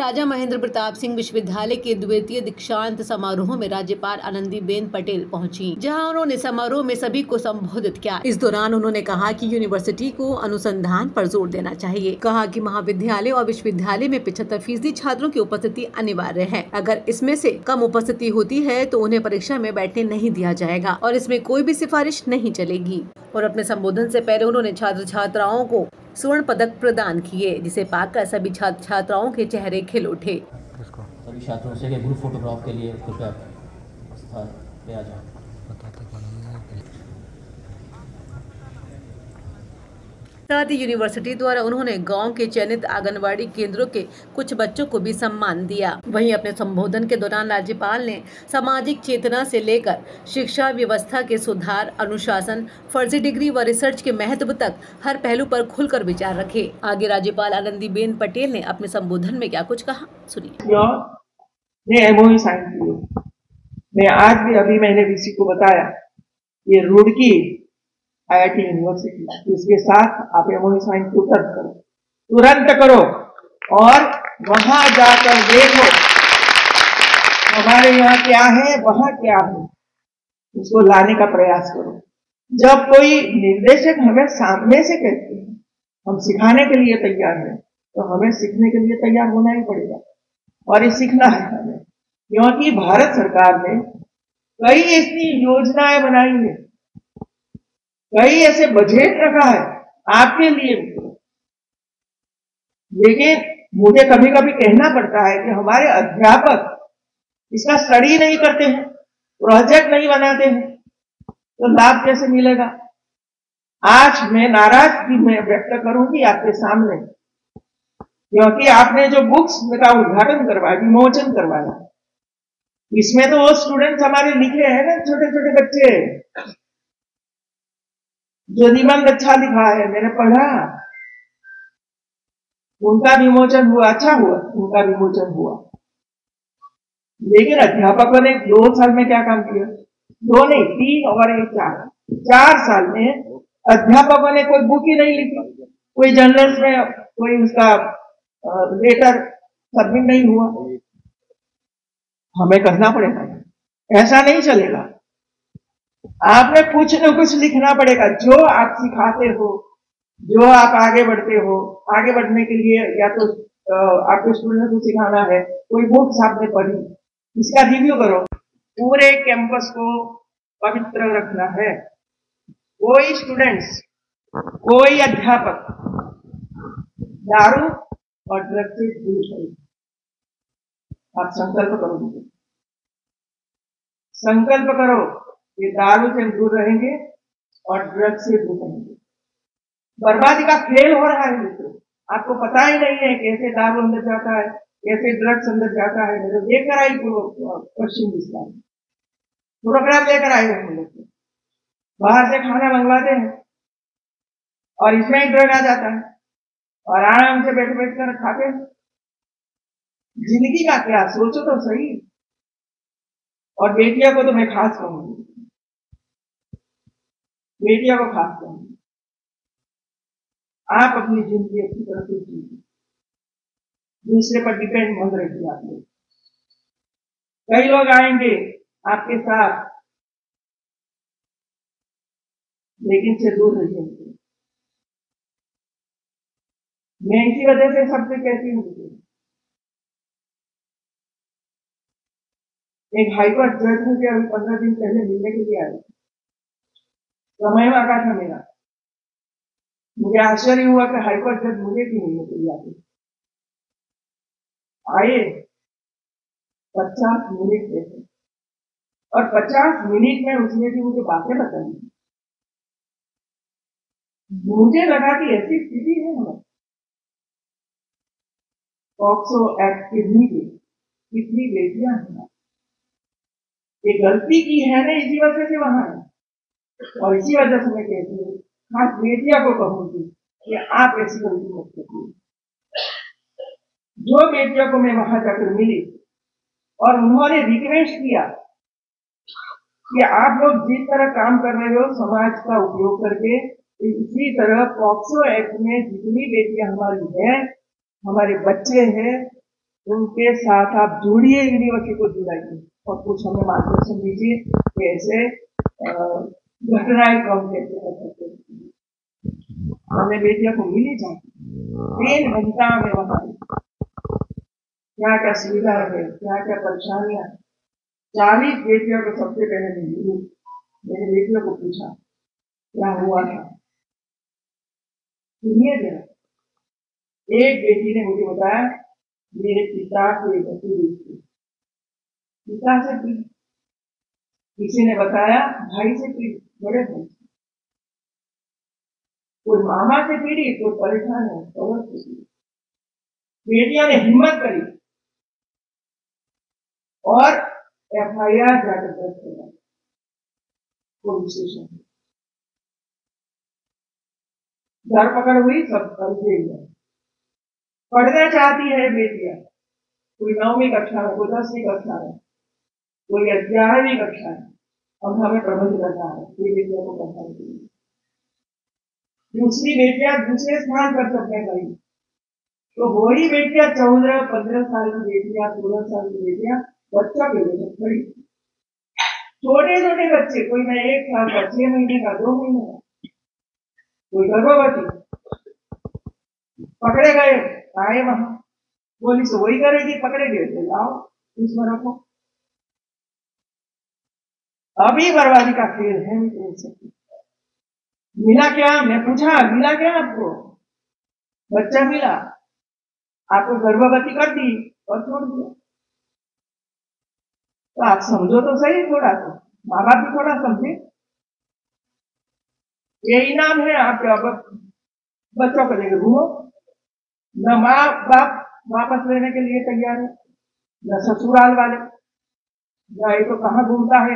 राजा महेंद्र प्रताप सिंह विश्वविद्यालय के द्वितीय दीक्षांत समारोह में राज्यपाल आनंदीबेन पटेल पहुंची, जहां उन्होंने समारोह में सभी को संबोधित किया। इस दौरान उन्होंने कहा कि यूनिवर्सिटी को अनुसंधान पर जोर देना चाहिए। कहा कि महाविद्यालय और विश्वविद्यालय में 75% छात्रों की उपस्थिति अनिवार्य है। अगर इसमें से कम उपस्थिति होती है तो उन्हें परीक्षा में बैठने नहीं दिया जाएगा और इसमें कोई भी सिफारिश नहीं चलेगी। और अपने संबोधन से पहले उन्होंने छात्र छात्राओं को स्वर्ण पदक प्रदान किए, जिसे पाकर सभी छात्र छात्राओं के चेहरे खिल उठे। सभी छात्रों से ग्रुप फोटोग्राफ के लिए कृपया स्थान पे आ जाएं। साथ ही यूनिवर्सिटी द्वारा उन्होंने गांव के चयनित आंगनवाड़ी केंद्रों के कुछ बच्चों को भी सम्मान दिया। वहीं अपने संबोधन के दौरान राज्यपाल ने सामाजिक चेतना से लेकर शिक्षा व्यवस्था के सुधार, अनुशासन, फर्जी डिग्री व रिसर्च के महत्व तक हर पहलू पर खुलकर विचार रखे। आगे राज्यपाल आनंदीबेन पटेल ने अपने संबोधन में क्या कुछ कहा, सुनिए। MOU साइन किए। मैं आज भी अभी मैंने वीसी को बताया ये रुड़की IIT यूनिवर्सिटी, इसके साथ आप MOU साइन तुरंत करो और वहां जाकर देखो हमारे यहाँ क्या है, वहां क्या है, उसको लाने का प्रयास करो। जब कोई निर्देशक हमें सामने से कहते हैं हम सिखाने के लिए तैयार हैं, तो हमें सीखने के लिए तैयार होना ही पड़ेगा और ये सीखना है हमें, क्योंकि भारत सरकार ने कई ऐसी योजनाएं बनाई है, कई ऐसे बजट रखा है आपके लिए भी। लेकिन मुझे कभी कभी कहना पड़ता है कि हमारे अध्यापक इसका स्टडी नहीं करते हैं, प्रोजेक्ट नहीं बनाते हैं, तो लाभ कैसे मिलेगा। आज मैं नाराजगी में व्यक्त करूंगी आपके सामने, क्योंकि आपने जो बुक्स का उद्घाटन करवाया, विमोचन करवाया, इसमें तो वो स्टूडेंट्स हमारे लिखे हैं ना, छोटे छोटे बच्चे जो निबंध अच्छा लिखा है, मैंने पढ़ा, उनका विमोचन हुआ, अच्छा हुआ उनका विमोचन हुआ। लेकिन अध्यापकों ने 2 साल में क्या काम किया, 2 नहीं 3 और 1 4 साल में अध्यापकों ने कोई बुक ही नहीं लिखी, कोई जर्नल्स में कोई उसका लेटर सबमिट नहीं हुआ। हमें करना पड़ेगा, ऐसा नहीं चलेगा। आपने कुछ न कुछ लिखना पड़ेगा, जो आप सिखाते हो, जो आप आगे बढ़ते हो, आगे बढ़ने के लिए या तो आपके स्टूडेंट को सिखाना है, कोई बुक्स आपने पढ़ी, इसका रिव्यू करो। पूरे कैंपस को पवित्र रखना है। कोई स्टूडेंट्स, कोई अध्यापक दारू और ड्रग से दूर रहे। आप संकल्प करो, संकल्प करो कि दारू से दूर रहेंगे और ड्रग से दूर रहेंगे। बर्बादी का खेल हो रहा है मित्रों, आपको पता ही नहीं है कैसे दारू अंदर जाता है, कैसे ड्रग्स अंदर जाता है। मेरे लेकर आई पश्चिम विस्तार प्रोग्राम लेकर आए हम लोग, बाहर से खाना मंगवाते हैं और इसमें ही ड्रग आ जाता है और आराम से बैठ बैठ कर खाते हैं। जिंदगी का क्या, सोचो तो सही। और बेटियों को तो मैं खास कहूंगी, बेटियों को खास कहूंगी, आप अपनी जिंदगी अच्छी तरह से जीजिए, दूसरे पर डिपेंड मत रहिए। आप लोग, कई लोग आएंगे आपके साथ, लेकिन से दूर रहिए। मैं इसी वजह से सबसे कहती हूँ, एक हाईकोर्ट जज मुझे अभी 15 दिन पहले मिलने के लिए आया, समय मांगा था मेरा। मुझे आश्चर्य हुआ कि हाईकोर्ट जज मुझे क्यों मिलने के लिए आए। 50 मिनट देखे और 50 मिनट में उसने भी मुझे बातें बताई। मुझे लगा कि ऐसी स्थिति है हमारी, पॉक्सो एक्ट के नीचे कितनी बेटियां हैं, ये गलती की है ना, इसी वजह से वहां है। और इसी वजह से मैं कहती हूँ, खास बेटिया को कहूंगी कि आप ऐसी गलती मत करिए। जो बेटियों को मैं वहां जाकर मिली और उन्होंने रिक्वेस्ट किया कि आप लोग जिस तरह काम कर रहे हो समाज का उपयोग करके, इसी तरह पॉक्सो एक्ट में जितनी बेटियां हमारी हैं, हमारे बच्चे हैं, उनके साथ आप जुड़िए, यूनिवर्सिटी को जुड़ाइए और कुछ हमें मार्गदर्शन दीजिए कि ऐसे घटनाएं कम कैसे कर सकते हैं। हमें बेटियों को मिली जाए 3 घंटा में वहां क्या क्या सुविधा है, क्या क्या परेशानियां। 40 बेटियों को सबसे पहले मिली। मैंने बेटियों को पूछा क्या हुआ था। सुनिए जरा, एक बेटी ने मुझे बताया मेरे पिता को पिता से पी, किसी ने बताया भाई से पी, बड़े भाई से, कोई मामा से पीड़ी, कोई परेशान है औरत से पीड़ी। बेटियों ने हिम्मत करी और FIR जाकर दर्ज किया पुलिस स्टेशन। धरपकड़ हुई, सब जेल में। पढ़ना चाहती है बेटियां, कोई 9वीं कक्षा में, कोई 10वीं कक्षा में, कोई 11वीं कक्षा में। अब हमें प्रबंध करना है ये बेटियों को पढ़ाने के लिए। दूसरी बेटियां दूसरे स्थान पर सबने गई, तो वही बेटियां 14-15 साल की बेटियां, 16 साल की बेटियां बच्चा के लिए खड़ी। छोटे छोटे बच्चे, कोई मैं 1 साल का, 6 महीने का, 2 महीने का, कोई गर्भवती, पकड़े गए, आए वहां। पुलिस वही करेगी, पकड़े गए तो लाओ इसमें रखो। अभी बर्बादी का खेल है। मिला क्या? मैं पूछा मिला क्या आपको? बच्चा मिला, आपको गर्भवती कर दी और छोड़ दिया। तो आप समझो तो सही, थोड़ा तो माँ बाप भी थोड़ा समझे। ये इनाम है, आप बच्चों को लेकर घूमो। न माँ बाप वापस लेने के लिए तैयार है, न ससुराल वाले, न ये तो कहाँ घूमता है।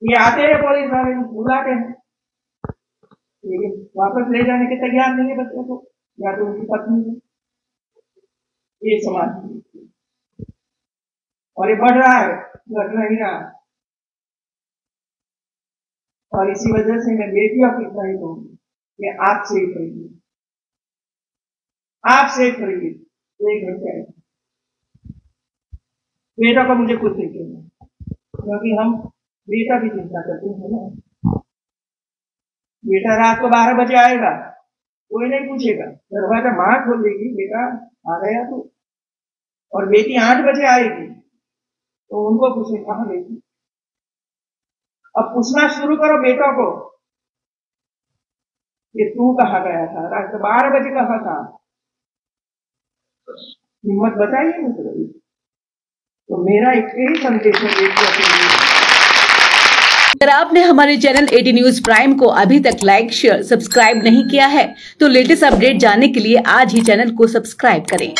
ये आते हैं पुलिस वाले, बुलाते हैं, लेकिन वापस ले जाने के तैयार नहीं है बच्चों को, या तो उनकी पत्नी है। ये समाज और ये बढ़ रहा है, घट नहीं रहा। और इसी वजह से मैं बेटियों की इतना ही कहूंगी कि आप सेफ रहिए, आप सेफ रहिए। 1 घंटे बेटा को मुझे कुछ नहीं कहना, क्योंकि हम बेटा की चिंता करते हैं ना। बेटा रात को 12 बजे आएगा, कोई नहीं पूछेगा, दरवाजा मां खोल देगी, बेटा आ गया तू। और बेटी 8 बजे आएगी तो उनको पूछे कहां बेटी। अब पूछना शुरू करो बेटों को कि तू कहां गया था, रात को 12 बजे कहां था। हिम्मत बताइए मुझे। तो मेरा एक ही संदेश है बेटियों के लिए। अगर आपने हमारे चैनल 80 न्यूज प्राइम को अभी तक लाइक, शेयर, सब्सक्राइब नहीं किया है तो लेटेस्ट अपडेट जानने के लिए आज ही चैनल को सब्सक्राइब करें।